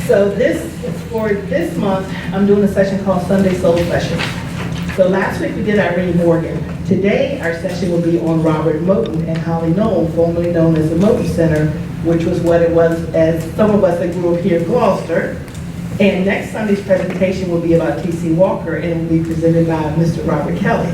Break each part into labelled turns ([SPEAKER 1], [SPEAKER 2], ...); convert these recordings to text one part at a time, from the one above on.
[SPEAKER 1] So for this month, I'm doing a session called Sunday Soul Session. So last week we did Irene Morgan. Today our session will be on Robert Moton and Holly Knoll, formerly known as the Moton Center, which was what it was as some of us that grew up here in Gloucester. And next Sunday's presentation will be about T.C. Walker and it will be presented by Mr. Robert Kelly.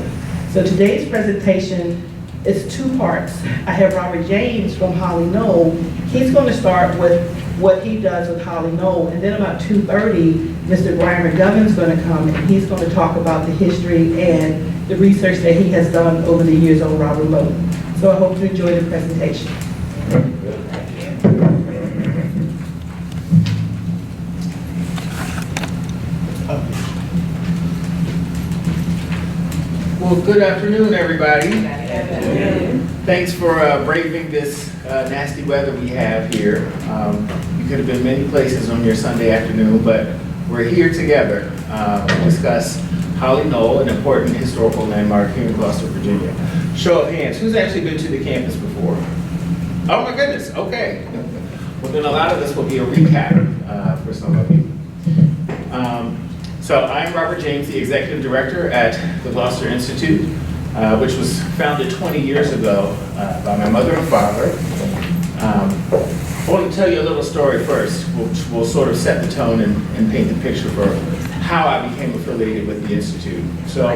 [SPEAKER 1] So today's presentation is two parts. I have Robert James from Holly Knoll. He's going to start with what he does with Holly Knoll, and then about 2:30, Mr. Brian McGovern's going to come and he's going to talk about the history and the research that he has done over the years on Robert Moton. So I hope you enjoy the presentation.
[SPEAKER 2] Well, good afternoon, everybody. Good afternoon. Thanks for braving this nasty weather we have here. You could have been many places on your Sunday afternoon, but we're here together to discuss Holly Knoll, an important historical landmark here in Gloucester, Virginia. Show of hands, who's actually been to the campus before? Oh my goodness, okay. Well, then a lot of this will be a recap for some of you. So I'm Robert James, the Executive Director at the Gloucester Institute, which was founded 20 years ago by my mother and father. I want to tell you a little story first, which will sort of set the tone and paint the picture for how I became affiliated with the Institute. So,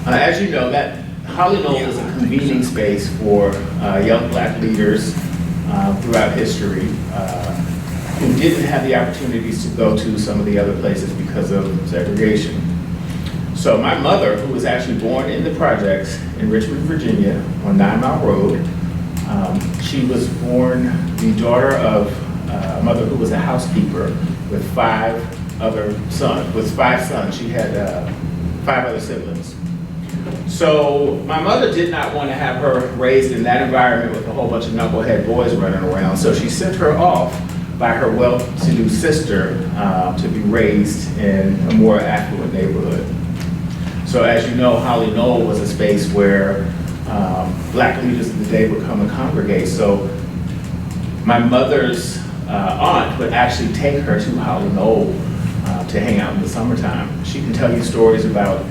[SPEAKER 2] as you know, that Holly Knoll is a convening space for young black leaders throughout history who didn't have the opportunities to go to some of the other places because of segregation. So my mother, who was actually born in the projects in Richmond, Virginia, on 9 Mile Road, she was born the daughter of a mother who was a housekeeper with five sons. She had 5 other siblings. So my mother did not want to have her raised in that environment with a whole bunch of knucklehead boys running around, so she sent her off by her well-to-do sister to be raised in a more affluent neighborhood. So as you know, Holly Knoll was a space where black leaders of the day would come and congregate. So my mother's aunt would actually take her to Holly Knoll to hang out in the summertime. She can tell you stories about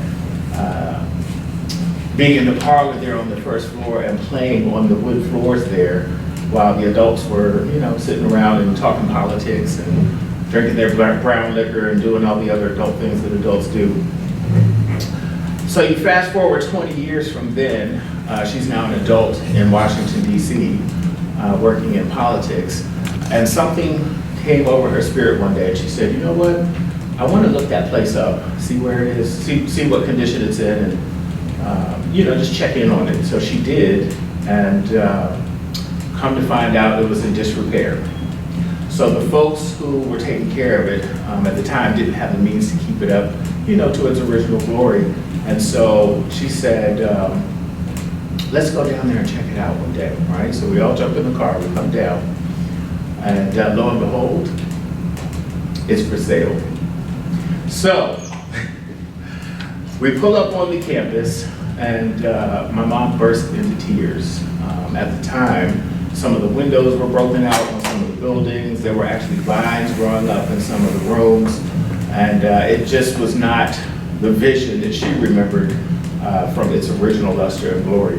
[SPEAKER 2] being in the parlor there on the first floor and playing on the wood floors there while the adults were, sitting around and talking politics and drinking their brown liquor and doing all the other adult things that adults do. So you fast forward 20 years from then, she's now an adult in Washington, D.C., working in politics, and something came over her spirit one day and she said, you know what, I want to look that place up, see where it is, see what condition it's in, and just check in on it. So she did, and come to find out it was in disrepair. So the folks who were taking care of it at the time didn't have the means to keep it up, to its original glory. And so she said, let's go down there and check it out one day, right? So we all jumped in the car, we come down, and lo and behold, it's for sale. So we pull up on the campus, and my mom burst into tears. At the time, some of the windows were broken out on some of the buildings. There were actually vines growing up in some of the rooms. And it just was not the vision that she remembered from its original luster and glory.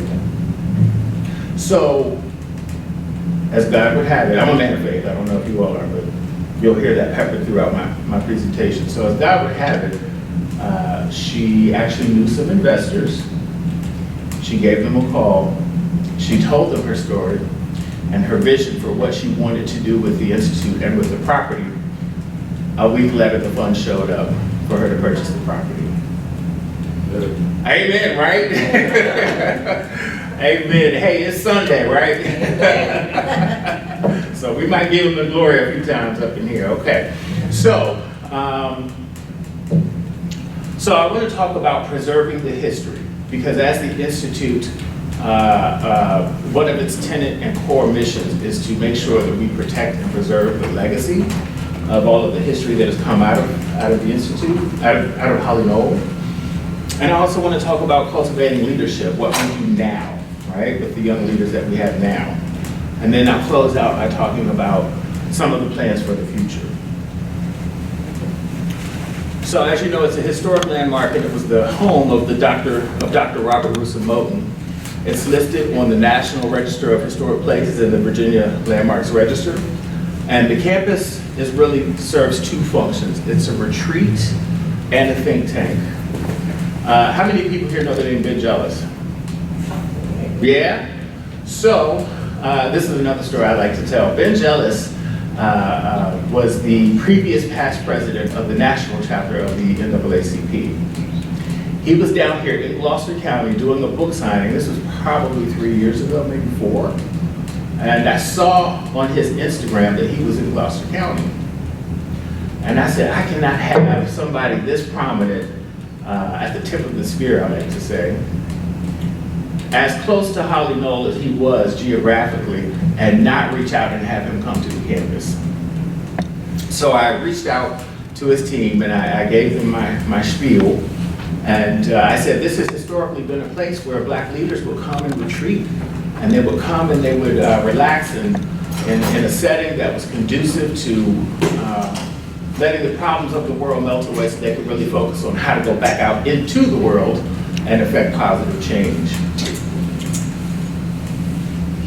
[SPEAKER 2] So, as God would have it, I'm a man of faith, I don't know if you all are, but you'll hear that peppered throughout my presentation. So as God would have it, she actually knew some investors. She gave them a call. She told them her story and her vision for what she wanted to do with the Institute and with the property. A week later, the funds showed up for her to purchase the property. Amen, right? Amen. Hey, it's Sunday, right? So we might give him the glory a few times up in here. Okay. So I want to talk about preserving the history, because as the Institute, one of its tenet and core missions is to make sure that we protect and preserve the legacy of all of the history that has come out of the Institute, out of Holly Knoll. And I also want to talk about cultivating leadership, what we do now, right, with the young leaders that we have now. And then I'll close out by talking about some of the plans for the future. So as you know, it's a historic landmark, and it was the home of Dr. Robert Bruce of Moton. It's listed on the National Register of Historic Places and the Virginia Landmarks Register. And the campus really serves two functions. It's a retreat and a think tank. How many people here know the name Ben Jealous? Yeah? So, this is another story I like to tell. Ben Jealous was the previous past president of the national chapter of the NAACP. He was down here in Gloucester County doing a book signing. This was probably 3 years ago, maybe 4. And I saw on his Instagram that he was in Gloucester County. And I said, I cannot have somebody this prominent at the tip of the spear, I like to say, as close to Holly Knoll as he was geographically, and not reach out and have him come to the campus. So I reached out to his team and I gave them my spiel. And I said, this has historically been a place where Black leaders would come and retreat. And they would come and they would relax in a setting that was conducive to letting the problems of the world melt away so they could really focus on how to go back out into the world and affect positive change.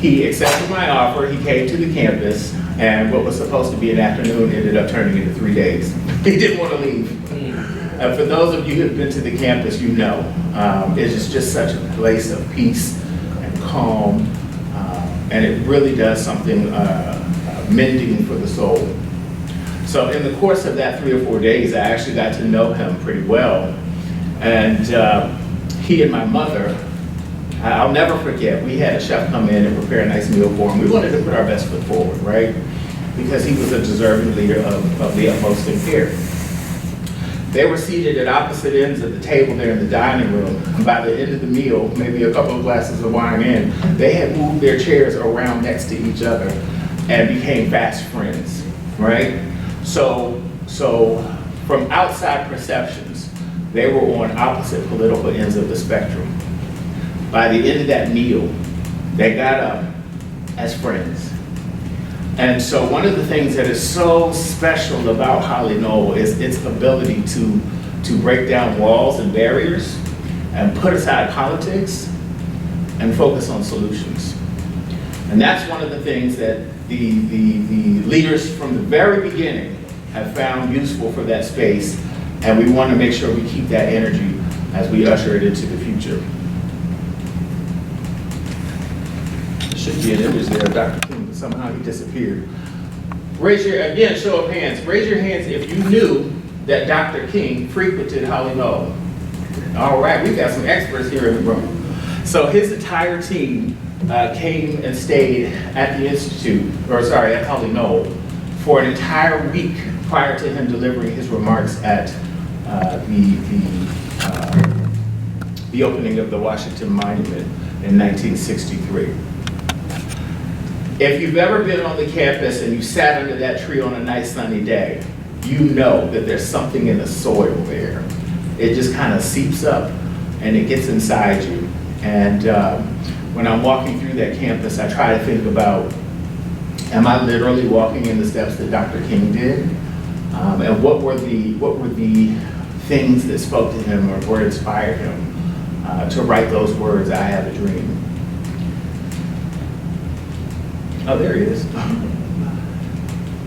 [SPEAKER 2] He accepted my offer, he came to the campus, and what was supposed to be an afternoon ended up turning into 3 days. He didn't want to leave. For those of you who have been to the campus, you know, it is just such a place of peace and calm, and it really does something mending for the soul. So in the course of that 3 or 4 days, I actually got to know him pretty well. And he and my mother, I'll never forget, we had a chef come in and prepare a nice meal for him. We wanted to put our best foot forward, right? Because he was a deserving leader of the utmost care. They were seated at opposite ends of the table there in the dining room. By the end of the meal, maybe a couple of glasses of wine in, they had moved their chairs around next to each other and became fast friends, right? So from outside perceptions, they were on opposite political ends of the spectrum. By the end of that meal, they got up as friends. And so one of the things that is so special about Holly Knoll is its ability to break down walls and barriers and put aside politics and focus on solutions. And that's one of the things that the leaders from the very beginning have found useful for that space, and we want to make sure we keep that energy as we usher it into the future. There should be an image there of Dr. King, but somehow he disappeared. Again, show of hands. Raise your hands if you knew that Dr. King frequented Holly Knoll. All right, we've got some experts here in the room. So his entire team came and stayed at the at Holly Knoll for an entire week prior to him delivering his remarks at the opening of the Washington Monument in 1963. If you've ever been on the campus and you sat under that tree on a nice sunny day, you know that there's something in the soil there. It just kind of seeps up and it gets inside you. And when I'm walking through that campus, I try to think about, am I literally walking in the steps that Dr. King did? And what were the things that spoke to him or inspired him to write those words, I have a dream? Oh, there he is.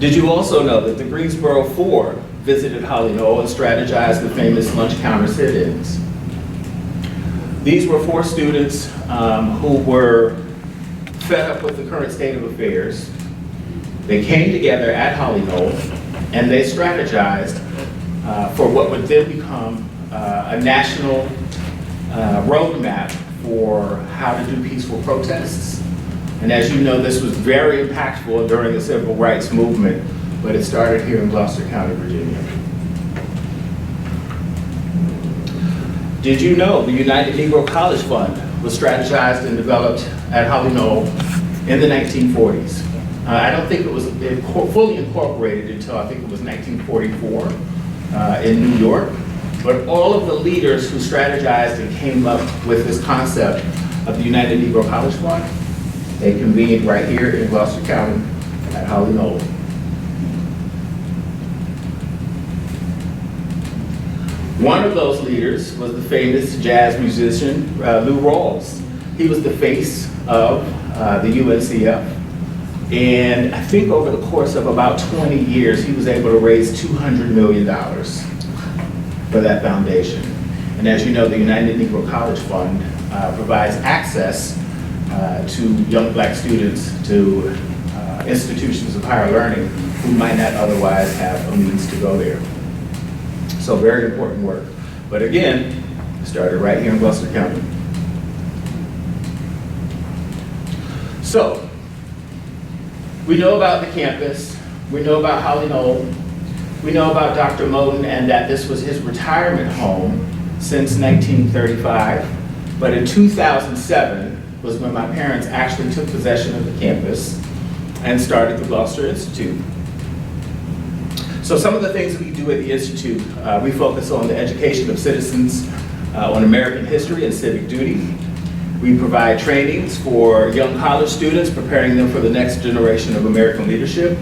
[SPEAKER 2] Did you also know that the Greensboro Four visited Holly Knoll and strategized the famous lunch counter sit-ins? These were 4 students who were fed up with the current state of affairs. They came together at Holly Knoll and they strategized for what would then become a national roadmap for how to do peaceful protests. And as you know, this was very impactful during the civil rights movement, but it started here in Gloucester County, Virginia. Did you know the United Negro College Fund was strategized and developed at Holly Knoll in the 1940s? I don't think it was fully incorporated until I think it was 1944 in New York. But all of the leaders who strategized and came up with this concept of the United Negro College Fund, they convened right here in Gloucester County at Holly Knoll. One of those leaders was the famous jazz musician Lou Rawls. He was the face of the UNCF. And I think over the course of about 20 years, he was able to raise $200 million for that foundation. And as you know, the United Negro College Fund provides access to young black students to institutions of higher learning who might not otherwise have a means to go there. So very important work. But again, it started right here in Gloucester County. So, we know about the campus, we know about Holly Knoll, we know about Dr. Moton and that this was his retirement home since 1935. But in 2007 was when my parents actually took possession of the campus and started the Gloucester Institute. So some of the things that we do at the Institute, we focus on the education of citizens on American history and civic duty. We provide trainings for young college students, preparing them for the next generation of American leadership.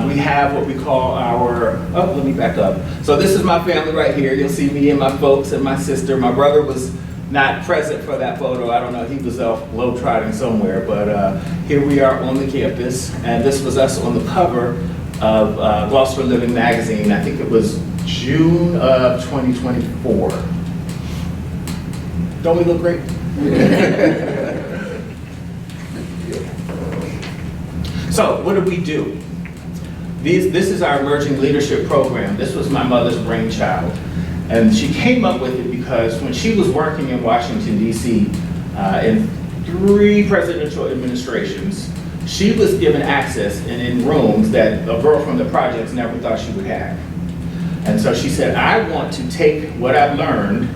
[SPEAKER 2] We have what we call our, oh, let me back up. So this is my family right here. You'll see me and my folks and my sister. My brother was not present for that photo. I don't know, he was off globetrotting somewhere, but here we are on the campus, and this was us on the cover of Gloucester Living magazine. I think it was June of 2024. Don't we look great? So what do we do? This is our emerging leadership program. This was my mother's brainchild. And she came up with it because when she was working in Washington, D.C. In 3 presidential administrations, she was given access and in rooms that a girl from the projects never thought she would have. And so she said, I want to take what I've learned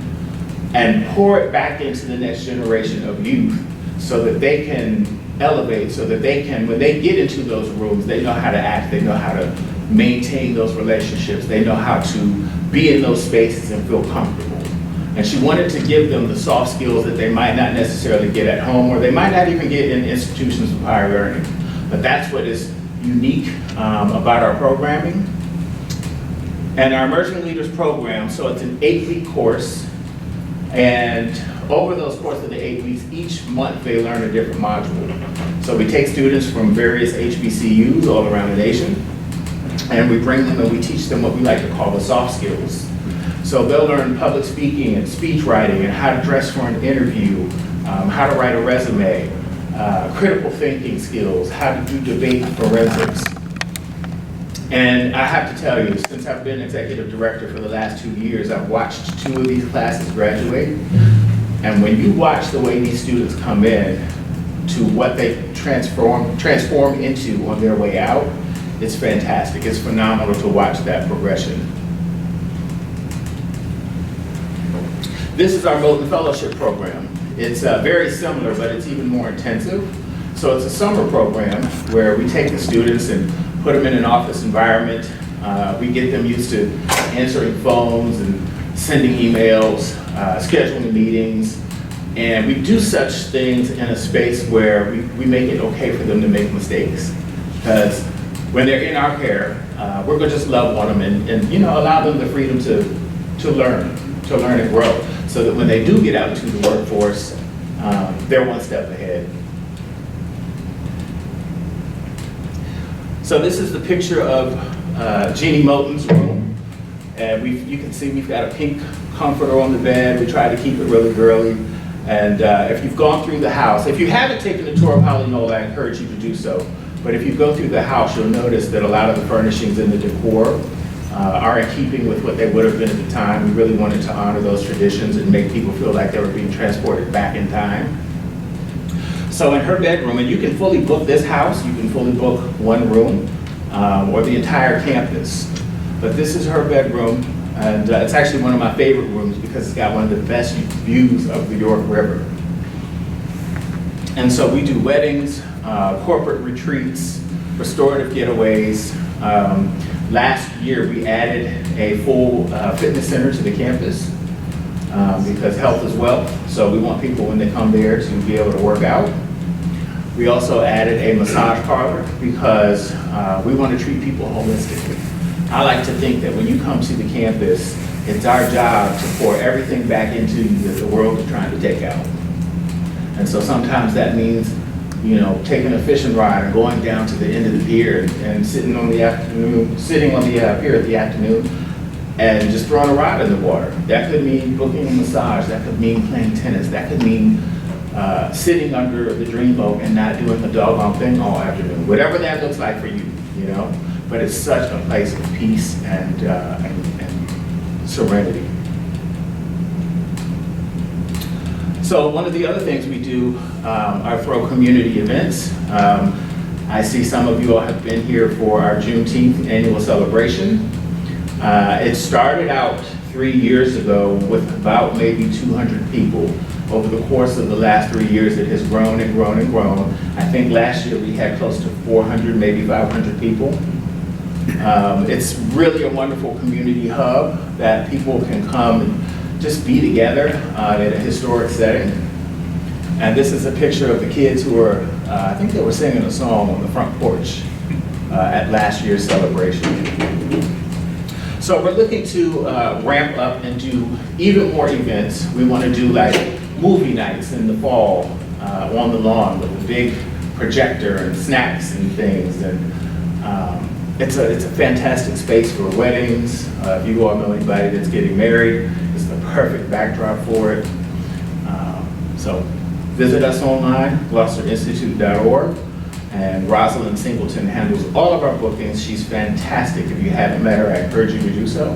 [SPEAKER 2] and pour it back into the next generation of youth so that they can elevate, so that they can, when they get into those rooms, they know how to act, they know how to maintain those relationships, they know how to be in those spaces and feel comfortable. And she wanted to give them the soft skills that they might not necessarily get at home, or they might not even get in institutions of higher learning. But that's what is unique about our programming. And our Emerging Leaders program, so it's an 8-week course, and over those course of the 8 weeks, each month they learn a different module. So we take students from various HBCUs all around the nation, and we bring them and we teach them what we like to call the soft skills. So they'll learn public speaking and speech writing and how to dress for an interview, how to write a resume, critical thinking skills, how to do debate forensics. And I have to tell you, since I've been executive director for the last 2 years, I've watched 2 of these classes graduate. And when you watch the way these students come in to what they transform into on their way out, it's fantastic. It's phenomenal to watch that progression. This is our Moton Fellowship program. It's very similar, but it's even more intensive. So it's a summer program where we take the students and put them in an office environment. We get them used to answering phones and sending emails, scheduling meetings, and we do such things in a space where we make it okay for them to make mistakes. Because when they're in our care, we're gonna just love on them and you know, allow them the freedom to learn and grow, so that when they do get out into the workforce, they're one step ahead. So this is the picture of Jeannie Moton's room. And you can see we've got a pink comforter on the bed. We try to keep it really girly. And if you've gone through the house, if you haven't taken a tour of Holly Knoll, I encourage you to do so. But if you go through the house, you'll notice that a lot of the furnishings and the decor are in keeping with what they would have been at the time. We really wanted to honor those traditions and make people feel like they were being transported back in time. So in her bedroom, and you can fully book this house, you can fully book one room or the entire campus. But this is her bedroom, and it's actually one of my favorite rooms because it's got one of the best views of the York River. And so we do weddings, corporate retreats, restorative getaways. Last year we added a full fitness center to the campus because health is wealth. So we want people when they come there to be able to work out. We also added a massage parlor because we want to treat people holistically. I like to think that when you come to the campus, It's our job to pour everything back into you that the world is trying to take out. And so sometimes that means, you know, taking a fishing rod and going down to the end of the pier and sitting on the pier at the afternoon and just throwing a rod in the water. That could mean booking a massage. That could mean playing tennis. That could mean sitting under the dreamboat and not doing a doggone thing all afternoon. Whatever that looks like for you, you know. But it's such a place of peace and serenity. So one of the other things we do are throw community events. I see some of you all have been here for our Juneteenth annual celebration. It started out 3 years ago with about maybe 200 people. Over the course of the last 3 years, it has grown and grown and grown. I think last year we had close to 400, maybe 500 people. It's really a wonderful community hub that people can come and just be together in a historic setting. And this is a picture of the kids who were, I think they were singing a song on the front porch at last year's celebration. So we're looking to ramp up and do even more events. We want to do like movie nights in the fall on the lawn with a big projector and snacks and things. And it's a fantastic space for weddings. If you all know anybody that's getting married, it's the perfect backdrop for it. So visit us online, GloucesterInstitute.org. And Rosalind Singleton handles all of our bookings. She's fantastic. If you haven't met her, I encourage you to do so.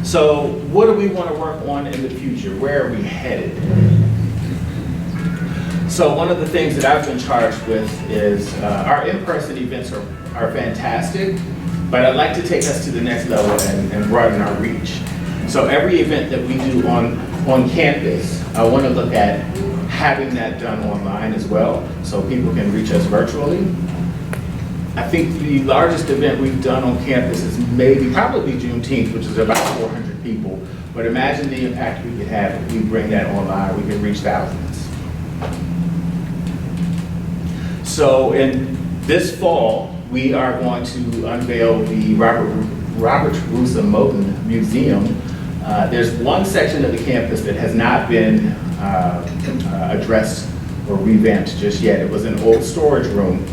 [SPEAKER 2] So what do we want to work on in the future? Where are we headed? So one of the things that I've been charged with is our in-person events are fantastic, but I'd like to take us to the next level and broaden our reach. So every event that we do on campus, I want to look at having that done online as well, so people can reach us virtually. I think the largest event we've done on campus is probably Juneteenth, which is about 400 people. But imagine the impact we could have if we bring that online. We could reach thousands. So in this fall, we are going to unveil the Robert Moton Museum. There's one section of the campus that has not been addressed or revamped just yet. It was an old storage room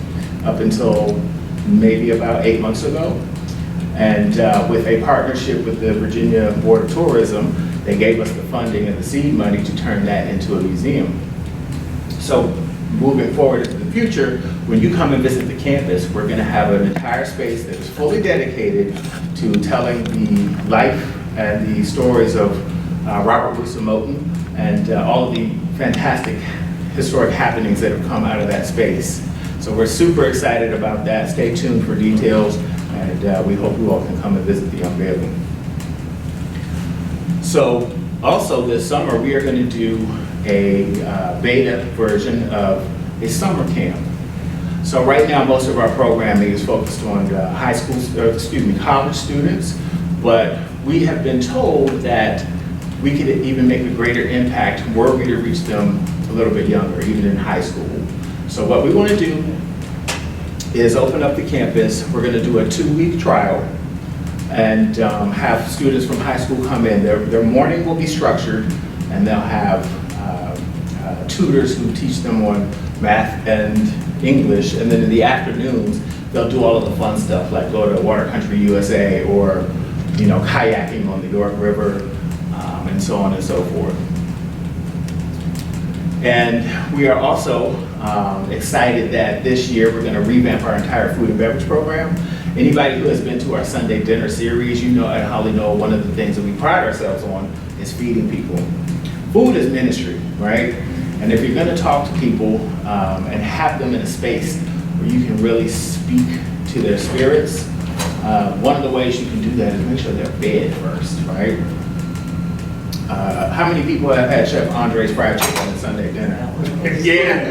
[SPEAKER 2] up until maybe about 8 months ago. And with a partnership with the Virginia Board of Tourism, they gave us the funding and the seed money to turn that into a museum. So moving forward into the future, when you come and visit the campus, we're going to have an entire space that is fully dedicated to telling the life and the stories of Robert Moton and all of the fantastic historic happenings that have come out of that space. So we're super excited about that. Stay tuned for details, and we hope you all can come and visit the unveiling. So also this summer, we are going to do a beta version of a summer camp. So right now, most of our programming is focused on college students, but we have been told that we could even make a greater impact were we to reach them a little bit younger, even in high school. So what we want to do is open up the campus. We're going to do a 2-week trial and have students from high school come in. Their morning will be structured, and they'll have tutors who teach them on math and English, and then in the afternoons, they'll do all of the fun stuff like go to Water Country USA or kayaking on the York River, and so on and so forth. And we are also excited that this year we're going to revamp our entire food and beverage program. Anybody who has been to our Sunday dinner series, at Holly Knoll, one of the things that we pride ourselves on is feeding people. Food is ministry, right? And if you're going to talk to people and have them in a space where you can really speak to their spirits, one of the ways you can do that is make sure they're fed first, right? How many people have had Chef Andre's fried chicken at Sunday dinner? Yeah.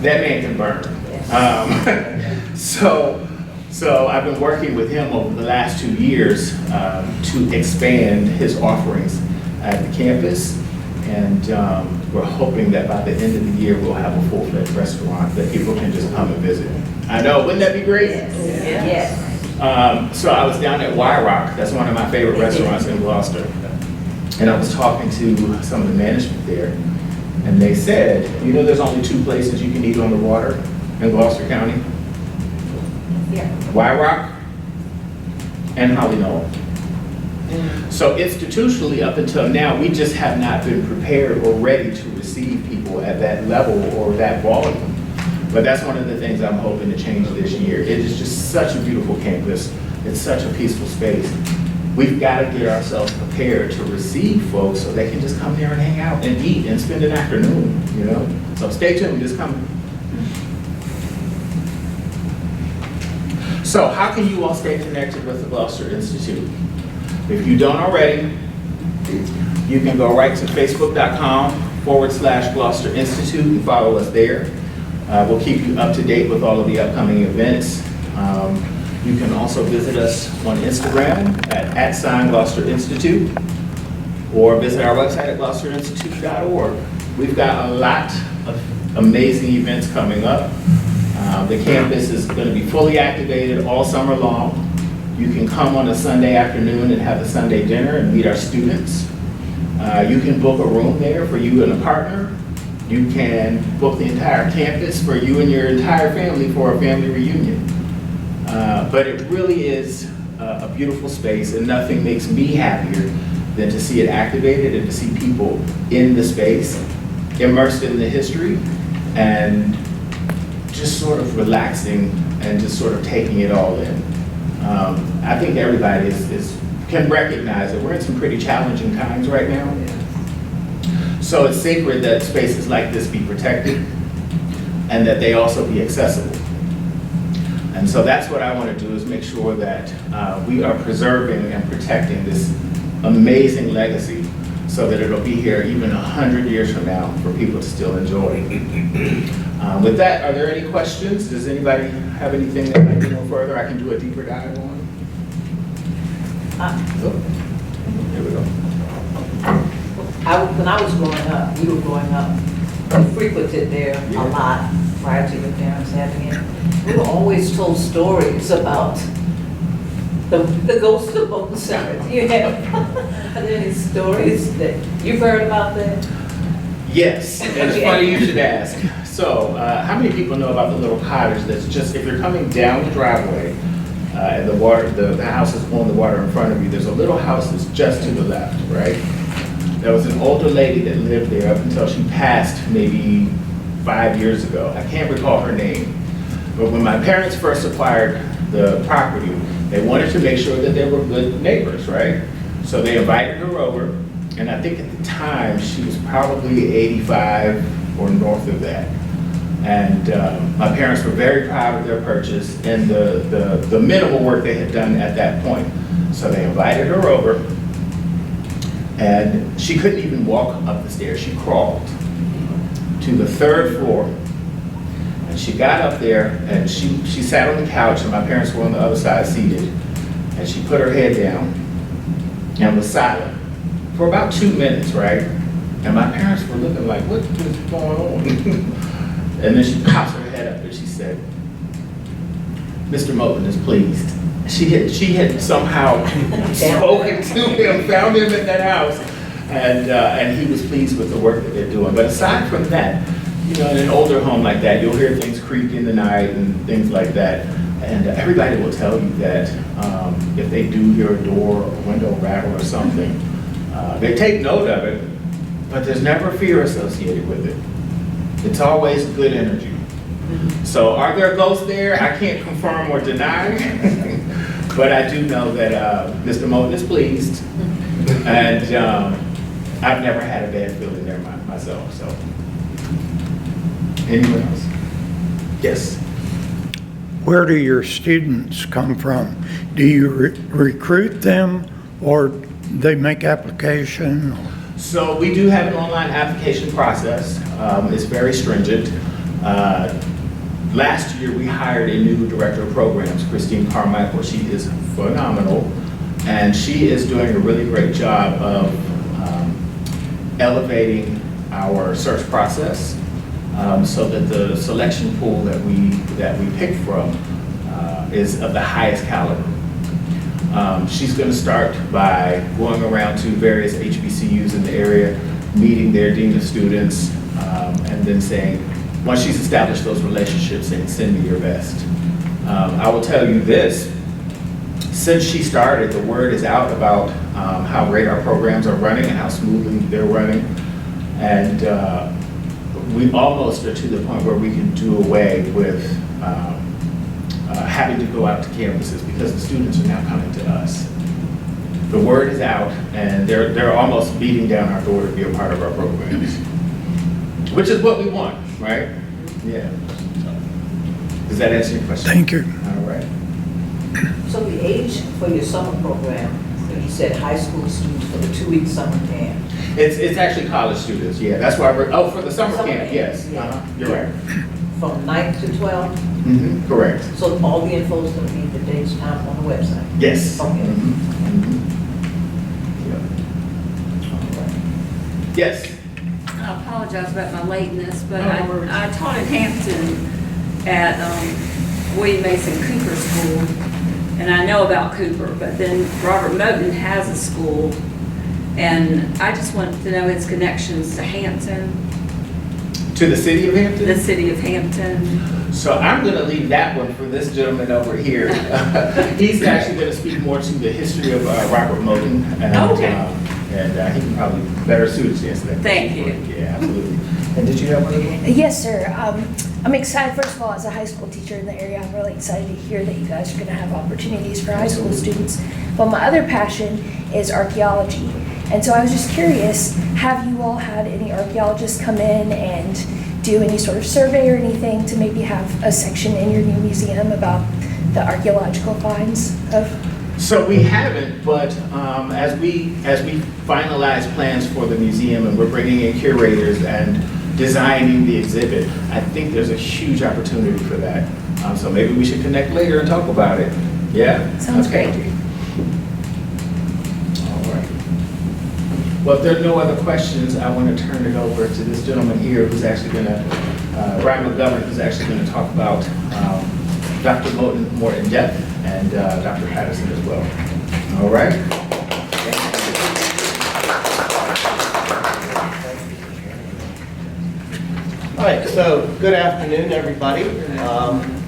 [SPEAKER 2] That man can burn. So I've been working with him over the last 2 years to expand his offerings at the campus. And we're hoping that by the end of the year, we'll have a full-fledged restaurant that people can just come and visit. I know, wouldn't that be great?
[SPEAKER 3] Yes.
[SPEAKER 2] So I was down at Y Rock, that's one of my favorite restaurants in Gloucester. And I was talking to some of the management there, and they said, you know, there's only 2 places you can eat on the water in Gloucester County?
[SPEAKER 3] Yeah.
[SPEAKER 2] Y Rock and Holly Knoll. So institutionally, up until now, we just have not been prepared or ready to receive people at that level or that volume. But that's one of the things I'm hoping to change this year. It is just such a beautiful campus. It's such a peaceful space. We've got to get ourselves prepared to receive folks so they can just come there and hang out and eat and spend an afternoon, you know? So stay tuned, just come. So how can you all stay connected with the Gloucester Institute? If you don't already, you can go right to facebook.com/Gloucester Institute and follow us there. We'll keep you up to date with all of the upcoming events. You can also visit us on Instagram at @Gloucester Institute, or visit our website at gloucesterinstitute.org. We've got a lot of amazing events coming up. The campus is going to be fully activated all summer long. You can come on a Sunday afternoon and have a Sunday dinner and meet our students. You can book a room there for you and a partner. You can book the entire campus for you and your entire family for a family reunion. But it really is a beautiful space, and nothing makes me happier than to see it activated and to see people in the space, immersed in the history, and just sort of relaxing and just sort of taking it all in. I think everybody can recognize that we're in some pretty challenging times right now. So it's sacred that spaces like this be protected and that they also be accessible. And so that's what I want to do, is make sure that we are preserving and protecting this amazing legacy so that it'll be here even 100 years from now for people to still enjoy. With that, are there any questions? Does anybody have anything that might be no further I can do a deeper dive on? Here we go.
[SPEAKER 3] When I was growing up, we were growing up, we frequented there a lot prior to your parents having it. We were always told stories about the ghost of Moton Cemetery. You have, are there any stories that you've heard about that?
[SPEAKER 2] Yes, and it's funny you should ask. So, how many people know about the little cottage that's just, if you're coming down the driveway, and the house is on the water in front of you, there's a little house that's just to the left, right? There was an older lady that lived there up until she passed maybe 5 years ago. I can't recall her name. But when my parents first acquired the property, they wanted to make sure that they were good neighbors, right? So they invited her over, and I think at the time she was probably 85 or north of that. And my parents were very proud of their purchase and the minimal work they had done at that point. So they invited her over, and she couldn't even walk up the stairs. She crawled to the 3rd floor, and she got up there, and she sat on the couch, and my parents were on the other side seated, and she put her head down and was silent for about 2 minutes, right? And my parents were looking like, what is going on? And then she pops her head up and she said, Mr. Moton is pleased. She had somehow spoken to him, found him in that house, and he was pleased with the work that they're doing. But aside from that, you know, in an older home like that, you'll hear things creak in the night and things like that. And everybody will tell you that if they do hear a door or a window rattle or something, they take note of it, but there's never fear associated with it. It's always good energy. So are there ghosts there? I can't confirm or deny, but I do know that Mr. Moton is pleased, and I've never had a bad feeling there myself. So, anyone else? Yes.
[SPEAKER 4] Where do your students come from? Do you recruit them, or they make application?
[SPEAKER 2] So we do have an online application process. It's very stringent. Last year, we hired a new director of programs, Christine Carmichael. She is phenomenal, and she is doing a really great job of elevating our search process so that the selection pool that we pick from is of the highest caliber. She's going to start by going around to various HBCUs in the area, meeting their dean of students, and then saying, once she's established those relationships, saying, send me your best. I will tell you this, since she started, the word is out about how great our programs are running and how smoothly they're running. And we almost are to the point where we can do away with having to go out to campuses because the students are now coming to us. The word is out and they're almost beating down our door to be a part of our programs, which is what we want, right? Yeah. Does that answer your question?
[SPEAKER 4] Thank you.
[SPEAKER 2] All right.
[SPEAKER 3] So the age for your summer program, you said high school students for the 2-week summer camp.
[SPEAKER 2] It's actually college students, yeah. That's why we're, for the summer camp, yes.
[SPEAKER 3] Yeah.
[SPEAKER 2] You're right.
[SPEAKER 3] From 9th to 12?
[SPEAKER 2] Mm-hmm. Correct.
[SPEAKER 3] So all the info is going to be the dates, time on the website?
[SPEAKER 2] Yes.
[SPEAKER 3] Okay.
[SPEAKER 2] Mhm. Yeah. All right. Yes.
[SPEAKER 5] I apologize about my lateness, but I taught in Hampton at William Mason Cooper School, and I know about Cooper, but then Robert Moton has a school, and I just want to know its connections to Hampton,
[SPEAKER 2] To the city of Hampton?
[SPEAKER 5] the city of Hampton.
[SPEAKER 2] So I'm going to leave that one for this gentleman over here. He's actually going to speak more to the history of Robert Moton. And,
[SPEAKER 5] Okay.
[SPEAKER 2] And he can probably better suit us yesterday.
[SPEAKER 5] Thank you.
[SPEAKER 2] Yeah, absolutely. And did you have one?
[SPEAKER 6] Yes, sir. I'm excited, first of all, as a high school teacher in the area, I'm really excited to hear that you guys are going to have opportunities for high school students. But my other passion is archaeology. And so I was just curious, have you all had any archaeologists come in and do any sort of survey or anything to maybe have a section in your new museum about the archaeological finds of?
[SPEAKER 2] So we haven't, but as we finalize plans for the museum and we're bringing in curators and designing the exhibit, I think there's a huge opportunity for that. So maybe we should connect later and talk about it. Yeah?
[SPEAKER 6] Sounds
[SPEAKER 2] Okay.
[SPEAKER 6] great.
[SPEAKER 2] All right. Well, if there are no other questions, I want to turn it over to this gentleman here who's actually going to, Ryan McGovern, who's actually going to talk about Dr. Moton more in depth and Dr. Patterson as well. All right?
[SPEAKER 7] All right, so good afternoon, everybody.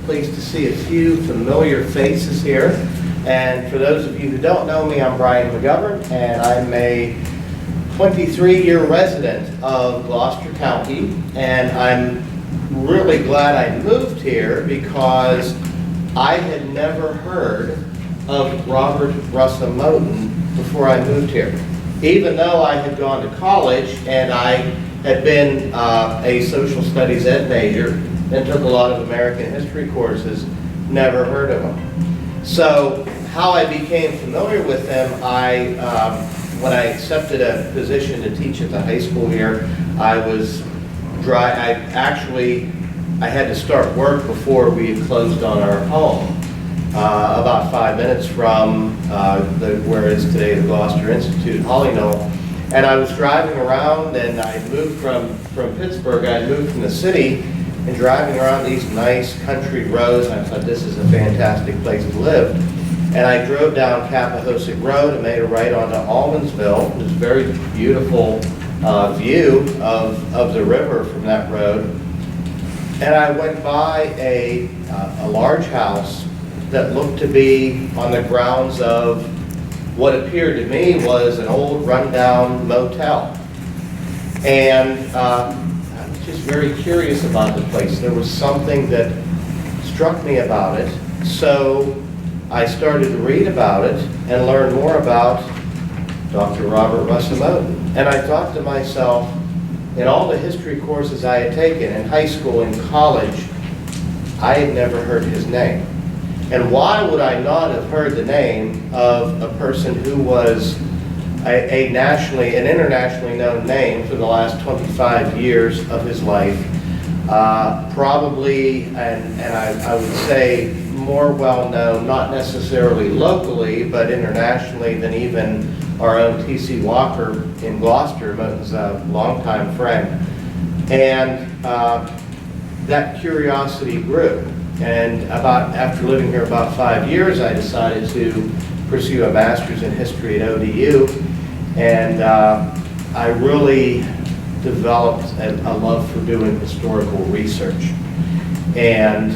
[SPEAKER 7] Pleased to see a few familiar faces here. And for those of you who don't know me, I'm Brian McGovern, and I'm a 23-year resident of Gloucester County. And I'm really glad I moved here because I had never heard of Robert Russell Moton before I moved here. Even though I had gone to college and I had been a social studies ed major and took a lot of American history courses, never heard of him. So how I became familiar with him, when I accepted a position to teach at the high school here, I had to start work before we had closed on our home, about 5 minutes from where it is today, the Gloucester Institute, Knoll. And I was driving around, and I moved from Pittsburgh. I moved from the city, and driving around these nice country roads, I thought this is a fantastic place to live. And I drove down Cappahoosic Road and made a right onto Almondsville. It was a very beautiful view of the river from that road. And I went by a large house that looked to be on the grounds of what appeared to me was an old rundown motel. And I was just very curious about the place. There was something that struck me about it. So I started to read about it and learn more about Dr. Robert Russell Moton. And I thought to myself, in all the history courses I had taken in high school and college, I had never heard his name. And why would I not have heard the name of a person who was an internationally known name for the last 25 years of his life? Probably, and I would say more well known, not necessarily locally, but internationally than even our own T.C. Walker in Gloucester, Moton's a longtime friend. And that curiosity grew. And after living here about 5 years, I decided to pursue a master's in history at ODU. And I really developed a love for doing historical research. And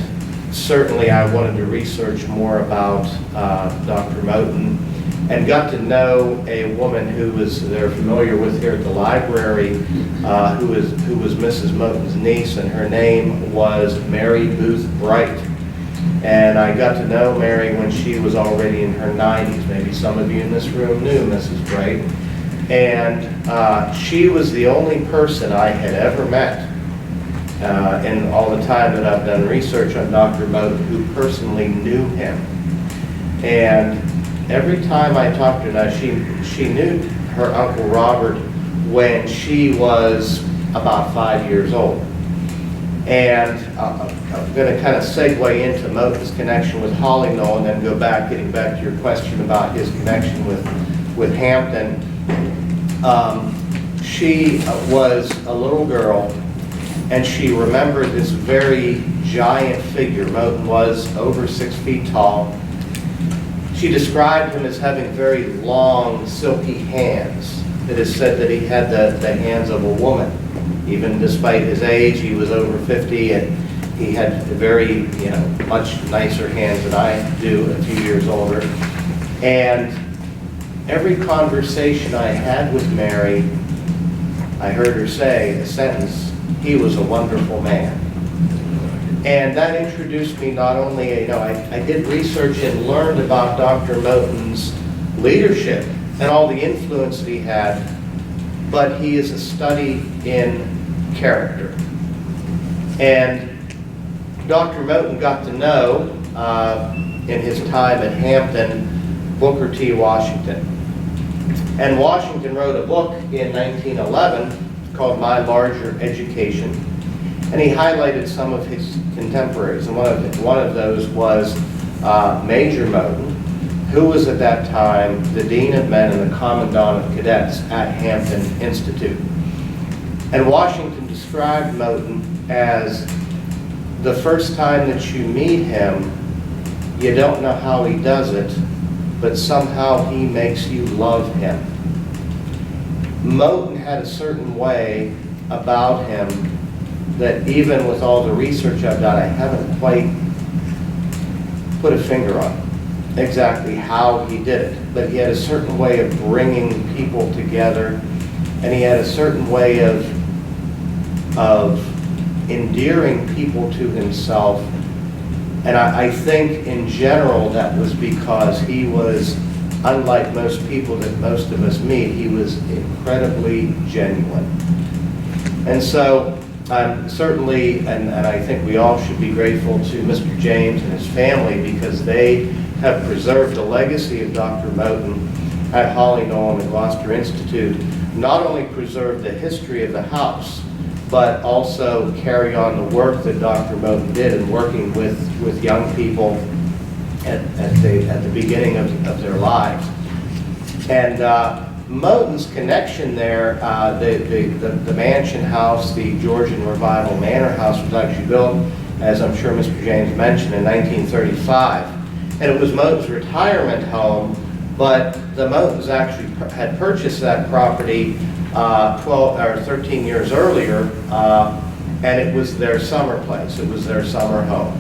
[SPEAKER 7] certainly I wanted to research more about Dr. Moton, and got to know a woman who they're familiar with here at the library, who was Mrs. Moton's niece, and her name was Mary Booth Bright. And I got to know Mary when she was already in her 90s. Maybe some of you in this room knew Mrs. Bright. And she was the only person I had ever met in all the time that I've done research on Dr. Moton who personally knew him. And every time I talked to her, now she knew her Uncle Robert when she was about 5 years old. And I'm going to kind of segue into Moton's connection with Holly Knoll and then getting back to your question about his connection with Hampton. She was a little girl, and she remembered this very giant figure. Moton was over 6 feet tall. She described him as having very long, silky hands. It is said that he had the hands of a woman. Even despite his age, he was over 50, and he had very, much nicer hands than I do, a few years older. And every conversation I had with Mary, I heard her say a sentence, "He was a wonderful man." And that introduced me not only, I did research and learned about Dr. Moton's leadership and all the influence that he had, but he is a study in character. And Dr. Moton got to know, in his time at Hampton, Booker T. Washington. And Washington wrote a book in 1911 called My Larger Education. And he highlighted some of his contemporaries, and one of those was Major Moton, who was at that time the Dean of Men and the Commandant of Cadets at Hampton Institute. And Washington described Moton as the first time that you meet him, you don't know how he does it, but somehow he makes you love him. Moton had a certain way about him that even with all the research I've done, I haven't quite put a finger on exactly how he did it. But he had a certain way of bringing people together, and he had a certain way of endearing people to himself. And I think in general that was because he was, unlike most people that most of us meet, he was incredibly genuine. And so certainly, and I think we all should be grateful to Mr. James and his family, because they have preserved the legacy of Dr. Moton at Holly Knoll and the Gloucester Institute, not only preserve the history of the house, but also carry on the work that Dr. Moton did in working with young people at the beginning of their lives. And Moton's connection there, the mansion house, the Georgian Revival Manor House, was actually built, as I'm sure Mr. James mentioned, in 1935. And it was Moton's retirement home, but the Motons actually had purchased that property 12 or 13 years earlier, and it was their summer place. It was their summer home.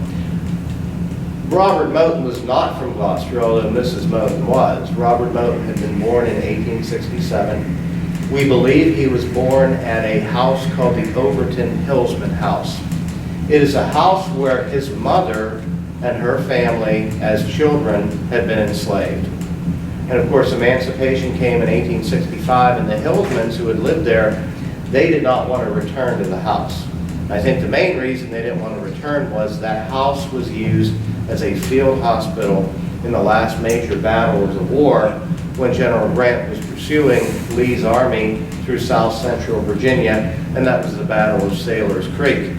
[SPEAKER 7] Robert Moton was not from Gloucester, although Mrs. Moton was. Robert Moton had been born in 1867. We believe he was born at a house called the Overton Hillsman House. It is a house where his mother and her family as children had been enslaved. And of course, emancipation came in 1865, and the Hillsmans who had lived there, they did not want to return to the house. I think the main reason they didn't want to return was that house was used as a field hospital in the last major battle of the war, when General Grant was pursuing Lee's army through south central Virginia, and that was the Battle of Sailor's Creek.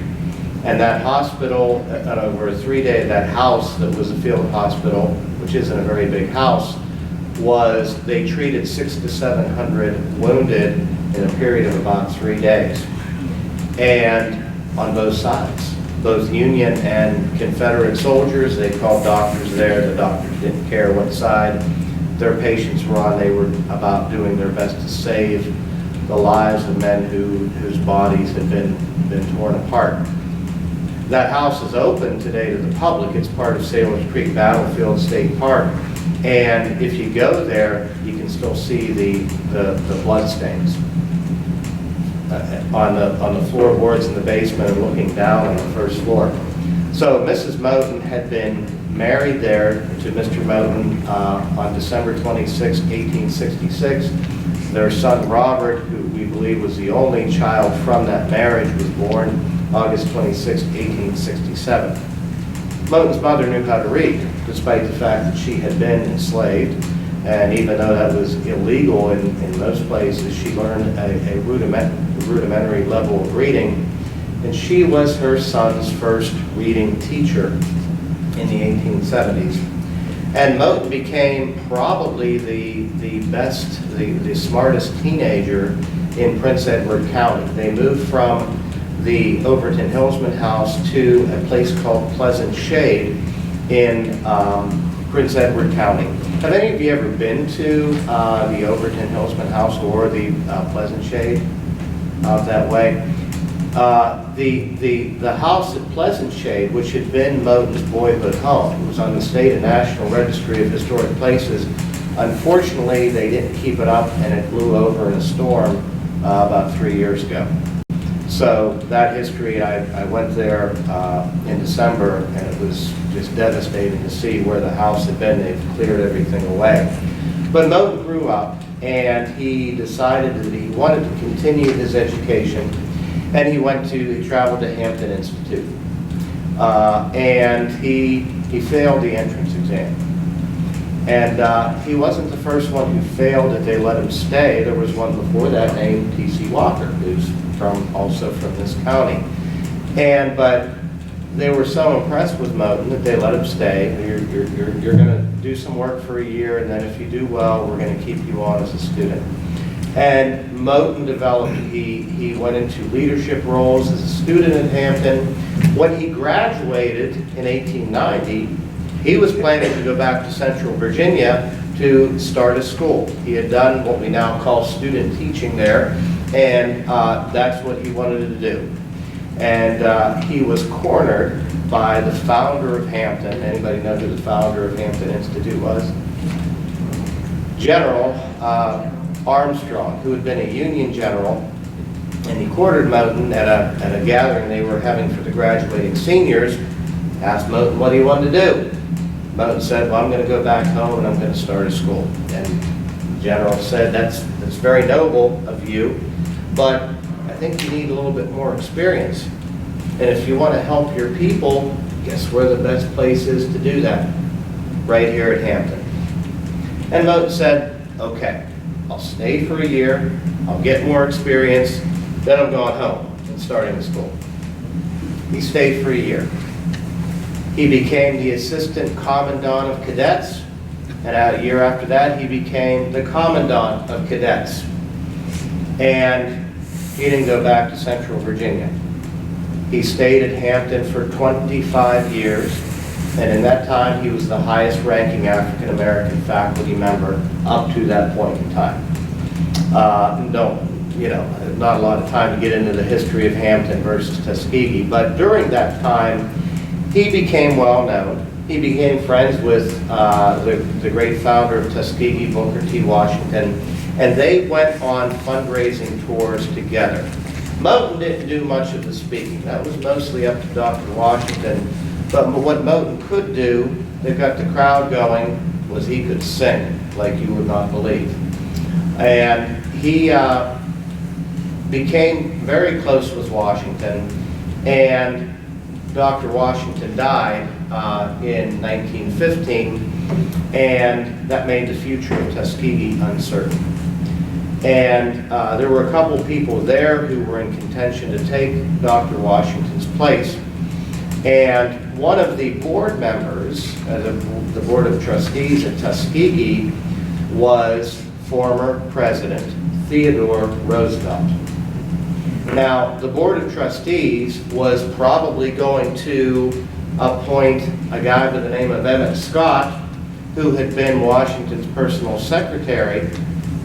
[SPEAKER 7] And that hospital, over a 3-day, that house that was a field hospital, which isn't a very big house, was they treated 600 to 700 wounded in a period of about 3 days. And on both sides, both Union and Confederate soldiers, they called doctors there. The doctors didn't care what side their patients were on. They were about doing their best to save the lives of men whose bodies had been torn apart. That house is open today to the public. It's part of Sailors Creek Battlefield State Park. And if you go there, you can still see the blood stains on the floorboards in the basement and looking down on the first floor. So Mrs. Moton had been married there to Mr. Moton on December 26, 1866. Their son Robert, who we believe was the only child from that marriage, was born August 26, 1867. Moton's mother knew how to read, despite the fact that she had been enslaved. And even though that was illegal in most places, she learned a rudimentary level of reading. And she was her son's first reading teacher in the 1870s. And Moton became probably the best, the smartest teenager in Prince Edward County. They moved from the Overton Hillsman house to a place called Pleasant Shade in Prince Edward County. Have any of you ever been to the Overton Hillsman house or the Pleasant Shade out that way? The house at Pleasant Shade, which had been Moton's boyhood home, it was on the state and national registry of historic places. Unfortunately, they didn't keep it up and it blew over in a storm about 3 years ago. So that history, I went there in December, and it was just devastating to see where the house had been. They've cleared everything away. But Moton grew up, and he decided that he wanted to continue his education, and he traveled to Hampton Institute. And he failed the entrance exam. And he wasn't the first one who failed that they let him stay. There was one before that named T.C. Walker, who's also from this county. But they were so impressed with Moton that they let him stay. You're going to do some work for a year, and then if you do well, we're going to keep you on as a student. And Moton developed, he went into leadership roles as a student at Hampton. When he graduated in 1890, he was planning to go back to Central Virginia to start a school. He had done what we now call student teaching there, and that's what he wanted to do. And he was cornered by the founder of Hampton. Anybody know who the founder of Hampton Institute was? General Armstrong, who had been a Union general, and he cornered Moton at a gathering they were having for the graduating seniors. Asked Moton what he wanted to do. Moton said, well, I'm going to go back home and I'm going to start a school. And the general said, that's very noble of you, but I think you need a little bit more experience. And if you want to help your people, guess where the best place is to do that? Right here at Hampton. And Moton said, okay, I'll stay for a year, I'll get more experience, then I'm going home and starting a school. He stayed for a year. He became the assistant commandant of cadets, and a year after that, he became the commandant of cadets. And he didn't go back to Central Virginia. He stayed at Hampton for 25 years, and in that time, he was the highest ranking African-American faculty member up to that point in time. Not a lot of time to get into the history of Hampton versus Tuskegee, but during that time, he became well known. He became friends with the great founder of Tuskegee, Booker T. Washington, and they went on fundraising tours together. Moton didn't do much of the speaking. That was mostly up to Dr. Washington. But what Moton could do that got the crowd going was he could sing like you would not believe. And he became very close with Washington, and Dr. Washington died in 1915, and that made the future of Tuskegee uncertain. And there were a couple people there who were in contention to take Dr. Washington's place. And one of the board members, the Board of Trustees at Tuskegee, was former President Theodore Roosevelt. Now, the Board of Trustees was probably going to appoint a guy by the name of Emmett Scott, who had been Washington's personal secretary,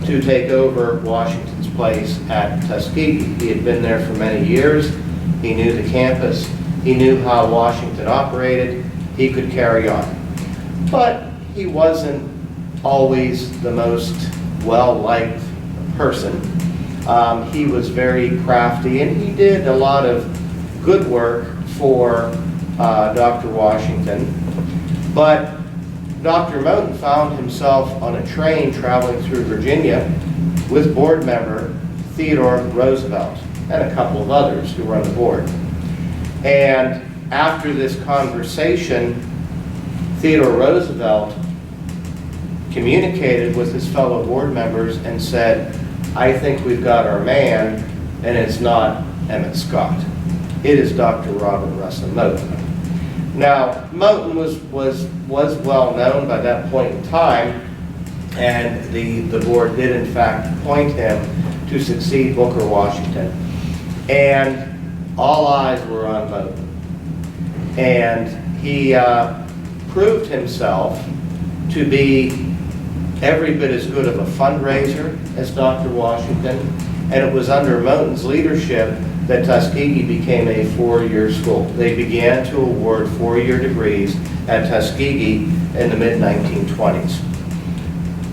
[SPEAKER 7] to take over Washington's place at Tuskegee. He had been there for many years. He knew the campus. He knew how Washington operated. He could carry on. But he wasn't always the most well-liked person. He was very crafty, and he did a lot of good work for Dr. Washington. But Dr. Moton found himself on a train traveling through Virginia with board member Theodore Roosevelt and a couple of others who were on the board. And after this conversation, Theodore Roosevelt communicated with his fellow board members and said, I think we've got our man, and it's not Emmett Scott. It is Dr. Robert Russell Moton. Now, Moton was well known by that point in time, and the board did in fact appoint him to succeed Booker Washington. And all eyes were on Moton. And he proved himself to be every bit as good of a fundraiser as Dr. Washington, and it was under Moton's leadership that Tuskegee became a four-year school. They began to award four-year degrees at Tuskegee in the mid-1920s.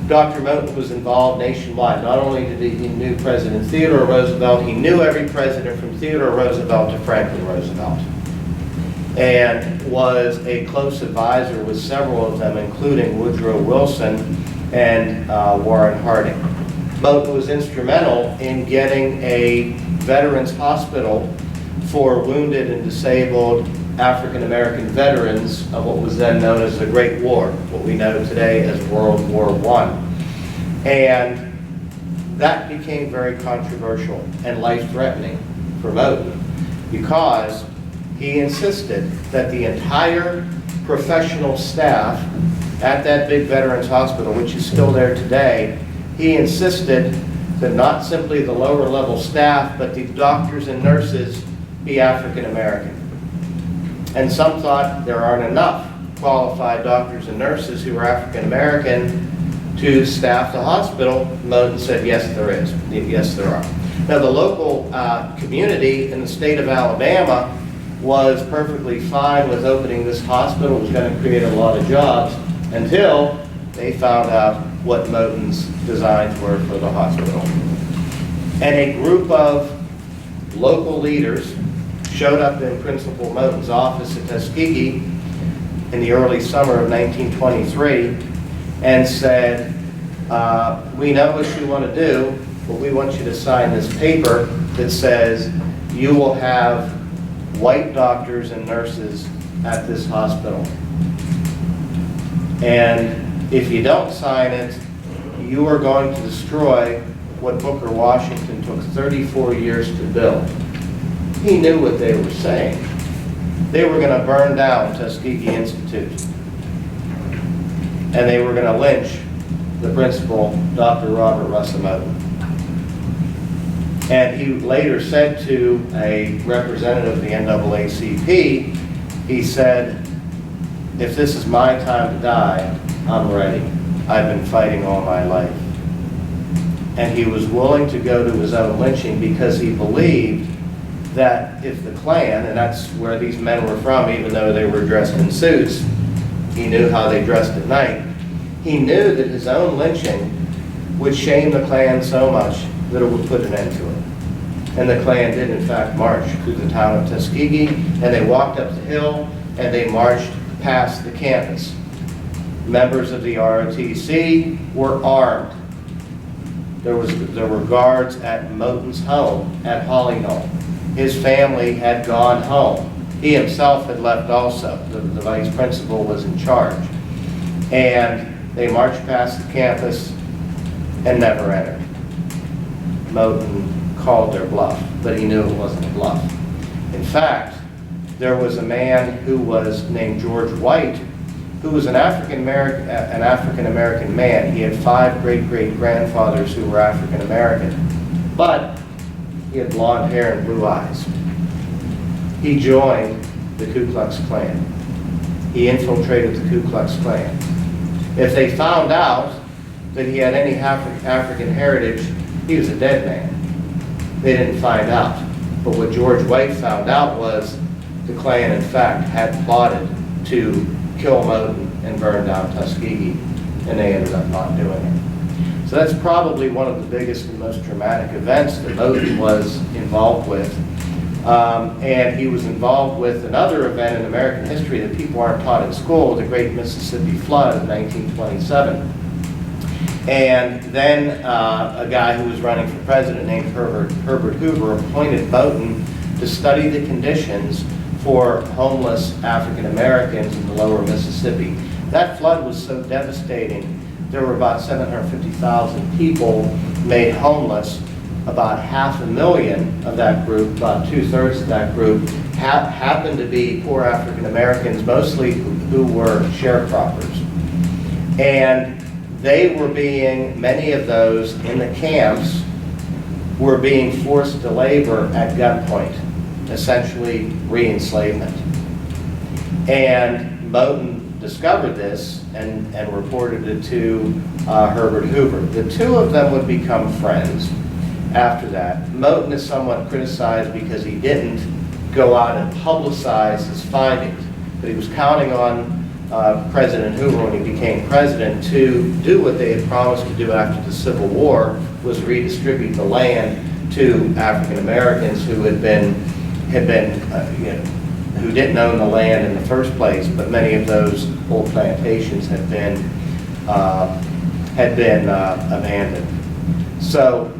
[SPEAKER 7] Dr. Moton was involved nationwide. Not only did he knew President Theodore Roosevelt, he knew every president from Theodore Roosevelt to Franklin Roosevelt, and was a close advisor with several of them, including Woodrow Wilson and Warren Harding. Moton was instrumental in getting a veterans hospital for wounded and disabled African American veterans of what was then known as the Great War, what we know today as World War I. And that became very controversial and life-threatening for Moton, because he insisted that the entire professional staff at that big veterans hospital, which is still there today, he insisted that not simply the lower level staff, but the doctors and nurses be African American. And some thought there aren't enough qualified doctors and nurses who are African American to staff the hospital. Moton said, yes, there is. Yes, there are. Now, the local community in the state of Alabama was perfectly fine with opening this hospital. It was going to create a lot of jobs until they found out what Moton's designs were for the hospital. And a group of local leaders showed up in Principal Moton's office at Tuskegee in the early summer of 1923 and said, we know what you want to do, but we want you to sign this paper that says you will have white doctors and nurses at this hospital. And if you don't sign it, you are going to destroy what Booker Washington took 34 years to build. He knew what they were saying. They were going to burn down Tuskegee Institute. And they were going to lynch the principal, Dr. Robert Russell Moton. And he later said to a representative of the NAACP, he said, if this is my time to die, I'm ready. I've been fighting all my life. And he was willing to go to his own lynching because he believed that if the Klan, and that's where these men were from, even though they were dressed in suits, he knew how they dressed at night. He knew that his own lynching would shame the Klan so much that it would put an end to it. And the Klan did, in fact, march through the town of Tuskegee, and they walked up the hill, and they marched past the campus. Members of the ROTC were armed. There were guards at Moton's home at Knoll. His family had gone home. He himself had left also. The vice principal was in charge. And they marched past the campus and never entered. Moton called their bluff, but he knew it wasn't a bluff. In fact, there was a man who was named George White, who was an African American man. He had 5 great-great-grandfathers who were African American, but he had blonde hair and blue eyes. He joined the Ku Klux Klan. He infiltrated the Ku Klux Klan. If they found out that he had any African heritage, he was a dead man. They didn't find out. But what George White found out was the Klan, in fact, had plotted to kill Moton and burn down Tuskegee, and they ended up not doing it. So that's probably one of the biggest and most dramatic events that Moton was involved with. And he was involved with another event in American history that people aren't taught in school, the Great Mississippi Flood of 1927. And then a guy who was running for president named Herbert Hoover appointed Moton to study the conditions for homeless African Americans in the lower Mississippi. That flood was so devastating, there were about 750,000 people made homeless. About 500,000 of that group, about 2/3 of that group, happened to be poor African Americans, mostly who were sharecroppers. And they were many of those in the camps were being forced to labor at gunpoint, essentially re-enslavement. And Moton discovered this and reported it to Herbert Hoover. The two of them would become friends after that. Moton is somewhat criticized because he didn't go out and publicize his findings, but he was counting on President Hoover, when he became president, to do what they had promised to do after the Civil War, was redistribute the land to African Americans who who didn't own the land in the first place, but many of those old plantations had been abandoned. So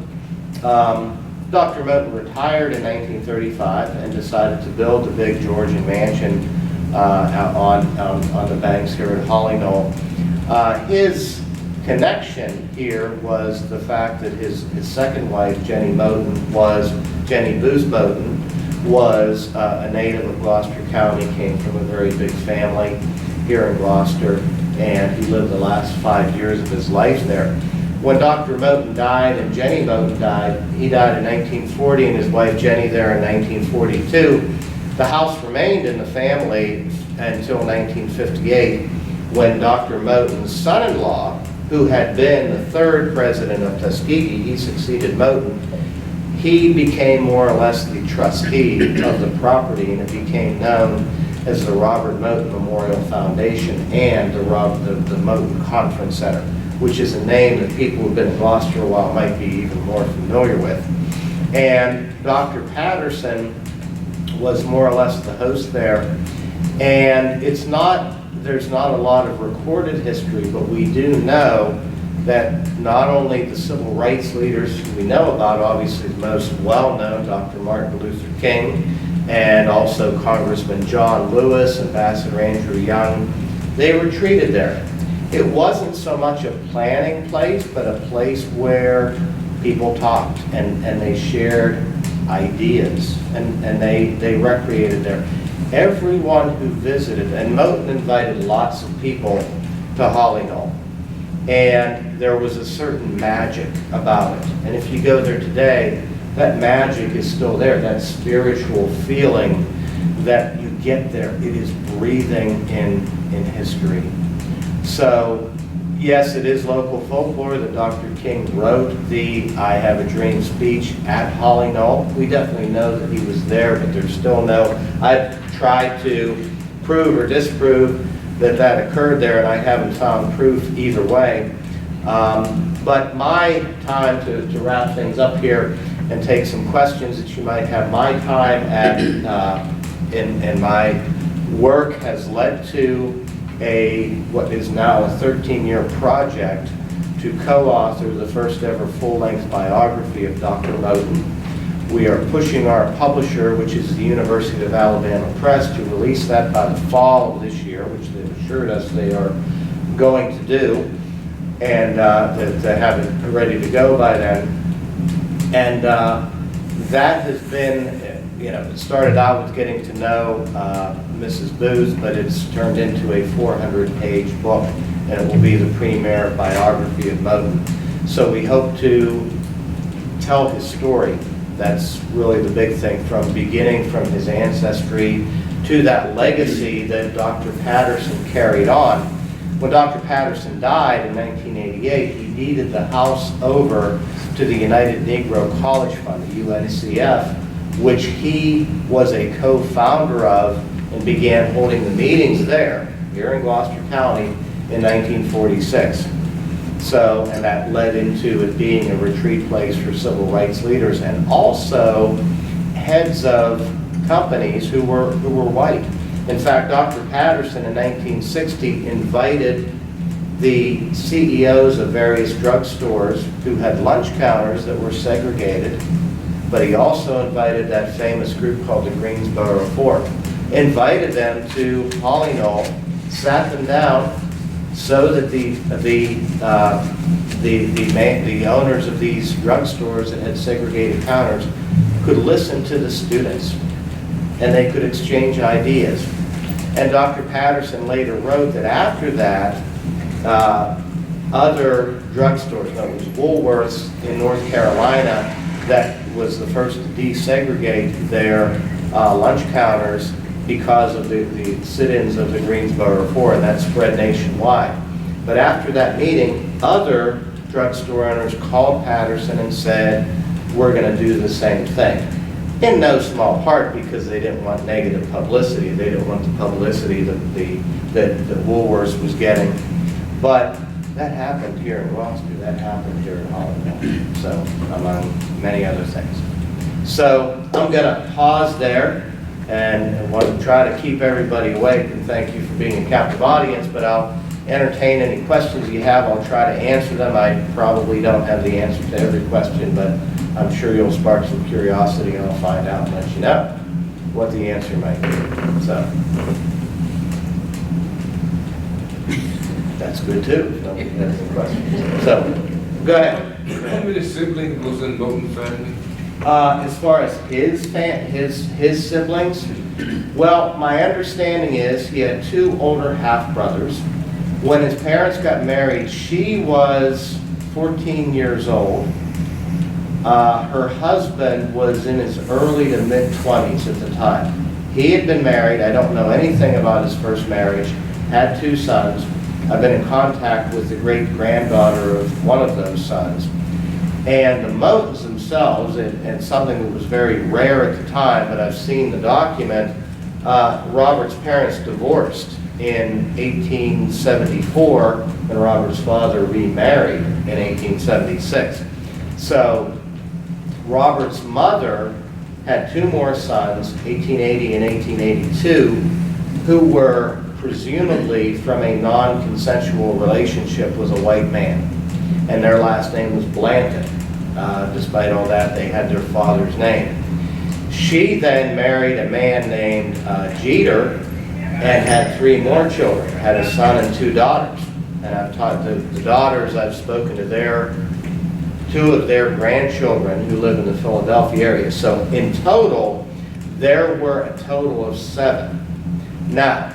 [SPEAKER 7] Dr. Moton retired in 1935 and decided to build the big Georgian mansion on the banks here at Holly Knoll. His connection here was the fact that his second wife, Jenny Booth Moton, was a native of Gloucester County, came from a very big family here in Gloucester, and he lived the last 5 years of his life there. When Dr. Moton died and Jenny Moton died, he died in 1940 and his wife Jenny there in 1942. The house remained in the family until 1958, when Dr. Moton's son-in-law, who had been the 3rd president of Tuskegee, he succeeded Moton, he became more or less the trustee of the property, and it became known as the Robert Moton Memorial Foundation and the Moton Conference Center, which is a name that people who've been in Gloucester a while might be even more familiar with. And Dr. Patterson was more or less the host there. And there's not a lot of recorded history, but we do know that not only the civil rights leaders who we know about, obviously the most well-known, Dr. Martin Luther King, and also Congressman John Lewis, Ambassador Andrew Young, they retreated there. It wasn't so much a planning place, but a place where people talked and they shared ideas and they recreated there. Everyone who visited, and Moton invited lots of people to Holly Knoll, and there was a certain magic about it. And if you go there today, that magic is still there, that spiritual feeling that you get there. It is breathing in history. So, yes, it is local folklore that Dr. King wrote the I Have a Dream speech at Holly Knoll. We definitely know that he was there, but there's still I've tried to prove or disprove that occurred there, and I haven't found proof either way. But my time to wrap things up here and take some questions that you might have, my time in my work has led to what is now a 13-year project to co-author the first ever full-length biography of Dr. Moton. We are pushing our publisher, which is the University of Alabama Press, to release that by the fall of this year, which they've assured us they are going to do, and to have it ready to go by then. And that has been it started out with getting to know Mrs. Booth, but it's turned into a 400-page book, and it will be the premier biography of Moton. So we hope to tell his story. That's really the big thing, from beginning from his ancestry to that legacy that Dr. Patterson carried on. When Dr. Patterson died in 1988, he deeded the house over to the United Negro College Fund, the UNCF, which he was a co-founder of and began holding the meetings there, here in Gloucester County, in 1946. So, and that led into it being a retreat place for civil rights leaders and also heads of companies who were white. In fact, Dr. Patterson in 1960 invited the CEOs of various drugstores who had lunch counters that were segregated, but he also invited that famous group called the Greensboro Four, invited them to Holly Knoll, sat them down so that the owners of these drugstores that had segregated counters could listen to the students and they could exchange ideas. And Dr. Patterson later wrote that after that, other drugstores, it was Woolworths in North Carolina, that was the first to desegregate their lunch counters because of the sit-ins of the Greensboro Four, and that spread nationwide. But after that meeting, other drugstore owners called Patterson and said, we're going to do the same thing. In no small part because they didn't want negative publicity. They didn't want the publicity that Woolworths was getting. But that happened here in Gloucester. That happened here in Hollywood. So, among many other things. So, I'm going to pause there and want to try to keep everybody awake. And thank you for being a captive audience. But I'll entertain any questions you have. I'll try to answer them. I probably don't have the answer to every question, but I'm sure you'll spark some curiosity, and I'll find out and let you know what the answer might be. So that's good too, if nobody has any questions. So go ahead.
[SPEAKER 8] How many siblings was in Moton family?
[SPEAKER 7] As far as his siblings, well, my understanding is he had two older half-brothers. When his parents got married, she was 14 years old. Her husband was in his early to mid-20s at the time. He had been married. I don't know anything about his first marriage. Had two sons. I've been in contact with the great-granddaughter of one of those sons. And the Motons themselves, and something that was very rare at the time, but I've seen the document, Robert's parents divorced in 1874, and Robert's father remarried in 1876. So Robert's mother had two more sons, 1880 and 1882, who were presumably from a non-consensual relationship with a white man. And their last name was Blanton. Despite all that, they had their father's name. She then married a man named Jeter and had three more children, had a son and two daughters. And I've taught the daughters, I've spoken to two of their grandchildren who live in the Philadelphia area. So in total, there were a total of 7. Now,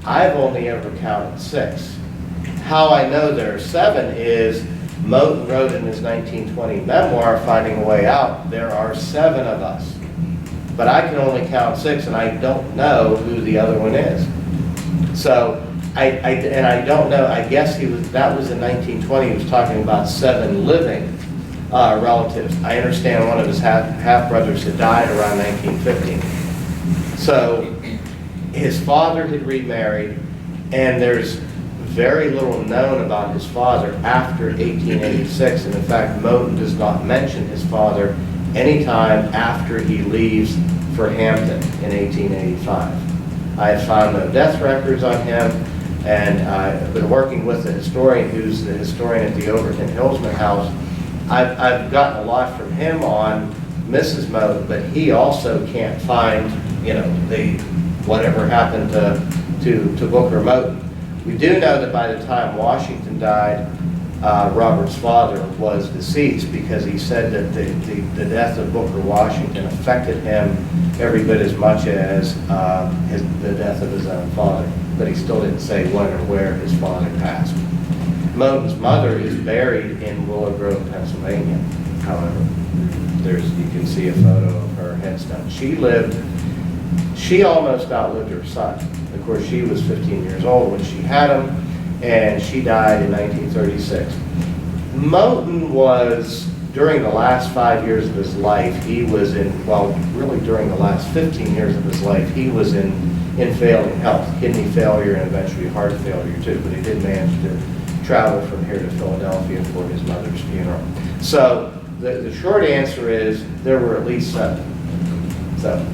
[SPEAKER 7] I've only ever counted 6. How I know there are 7 is Moton wrote in his 1920 memoir, Finding a Way Out, there are 7 of us. But I can only count 6, and I don't know who the other one is. So, I don't know, I guess that was in 1920, he was talking about 7 living relatives. I understand one of his half-brothers had died around 1915. So, his father had remarried, and there's very little known about his father after 1886, and in fact, Moton does not mention his father anytime after he leaves for Hampton in 1885. I have found no death records on him, and I've been working with the historian who's the historian at the Overton Hillsman House. I've gotten a lot from him on Mrs. Moton, but he also can't find, whatever happened to Booker Moton. We do know that by the time Washington died, Robert's father was deceased, because he said that the death of Booker Washington affected him every bit as much as the death of his own father, but he still didn't say when or where his father passed. Moton's mother is buried in Willow Grove, Pennsylvania, however. You can see a photo of her headstone. She almost outlived her son. Of course, she was 15 years old when she had him, and she died in 1936. Moton was, during the last 5 years of his life, he was really during the last 15 years of his life, he was in failing health, kidney failure and eventually heart failure too, but he did manage to travel from here to Philadelphia for his mother's funeral. So the short answer is there were at least 7. So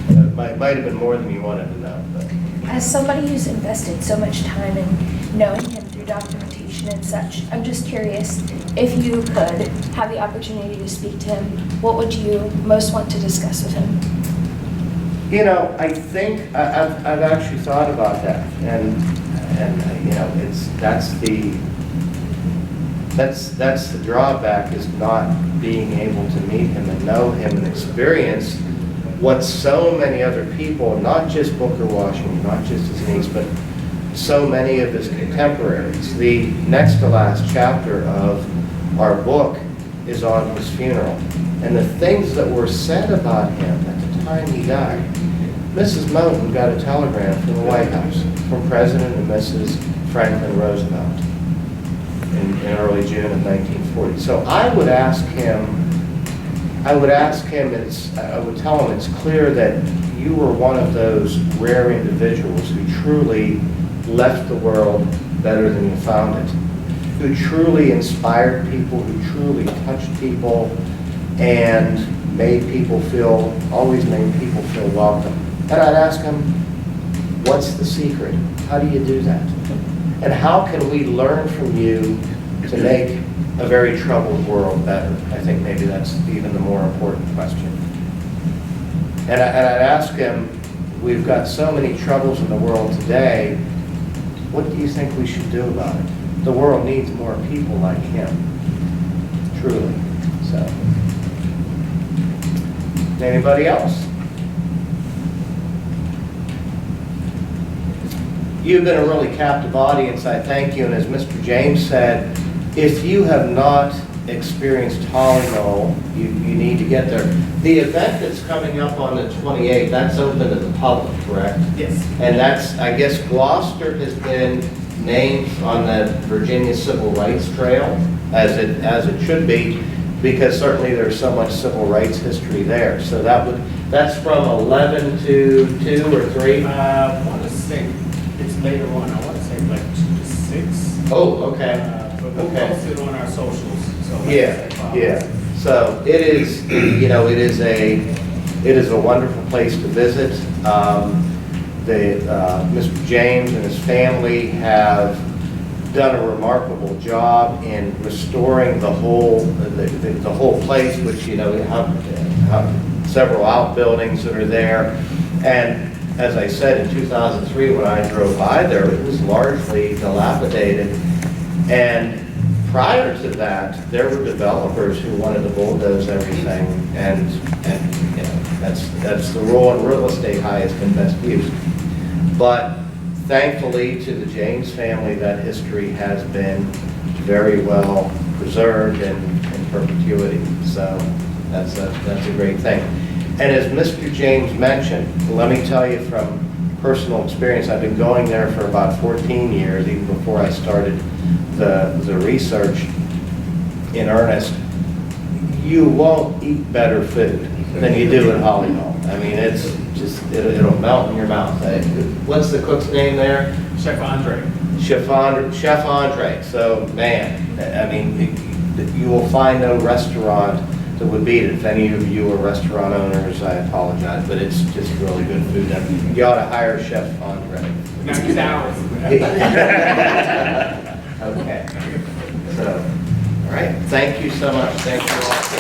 [SPEAKER 7] it might have been more than you wanted to know. But.
[SPEAKER 6] As somebody who's invested so much time in knowing him through documentation and such, I'm just curious, if you could have the opportunity to speak to him, what would you most want to discuss with him?
[SPEAKER 7] You know, I think I've actually thought about that, and you know, that's the drawback, is not being able to meet him and know him and experience what so many other people, not just Booker Washington, not just his niece, but so many of his contemporaries. The next to last chapter of our book is on his funeral, and the things that were said about him at the time he died. Mrs. Moton got a telegram from the White House, from President and Mrs. Franklin Roosevelt in early June of 1940. So I would tell him it's clear that you were one of those rare individuals who truly left the world better than you found it, who truly inspired people, who truly touched people, and always made people feel welcome. And I'd ask him, what's the secret? How do you do that? And how can we learn from you to make a very troubled world better? I think maybe that's even the more important question. And I'd ask him, we've got so many troubles in the world today, what do you think we should do about it? The world needs more people like him, truly. So, anybody else? You've been a really captive audience, I thank you, and as Mr. James said, if you have not experienced Holly Knoll, you need to get there. The event that's coming up on the 28th, that's open to the public, correct?
[SPEAKER 2] Yes.
[SPEAKER 7] And that's, I guess, Gloucester has been named on the Virginia Civil Rights Trail, as it should be, because certainly there's so much civil rights history there. So that's from 11 to 2 or 3?
[SPEAKER 2] I want to say it's later on. I want to say like 2 to 6.
[SPEAKER 7] Oh, okay.
[SPEAKER 2] But we'll post it on our socials. So
[SPEAKER 7] Yeah. So it is, you know, it is a wonderful place to visit. Mr. James and his family have done a remarkable job in restoring the whole place, which, you know, have several outbuildings that are there. And as I said, in 2003, when I drove by there, it was largely dilapidated. And prior to that, there were developers who wanted to bulldoze everything, and you know, that's the rule in real estate, highest and best use. But thankfully to the James family, that history has been very well preserved in perpetuity. So that's a great thing. And as Mr. James mentioned, let me tell you from personal experience, I've been going there for about 14 years, even before I started the research in earnest. You won't eat better food than you do at Holly Knoll. I mean, it's just, it'll melt in your mouth. What's the cook's name there?
[SPEAKER 2] Chef Andre.
[SPEAKER 7] Chef Andre. So, man, I mean, you will find no restaurant that would beat it. If any of you are restaurant owners, I apologize, but it's just really good food. And you ought to hire Chef Andre.
[SPEAKER 2] Now he's ours.
[SPEAKER 7] Okay. So, all right. Thank you so much. Thank you all.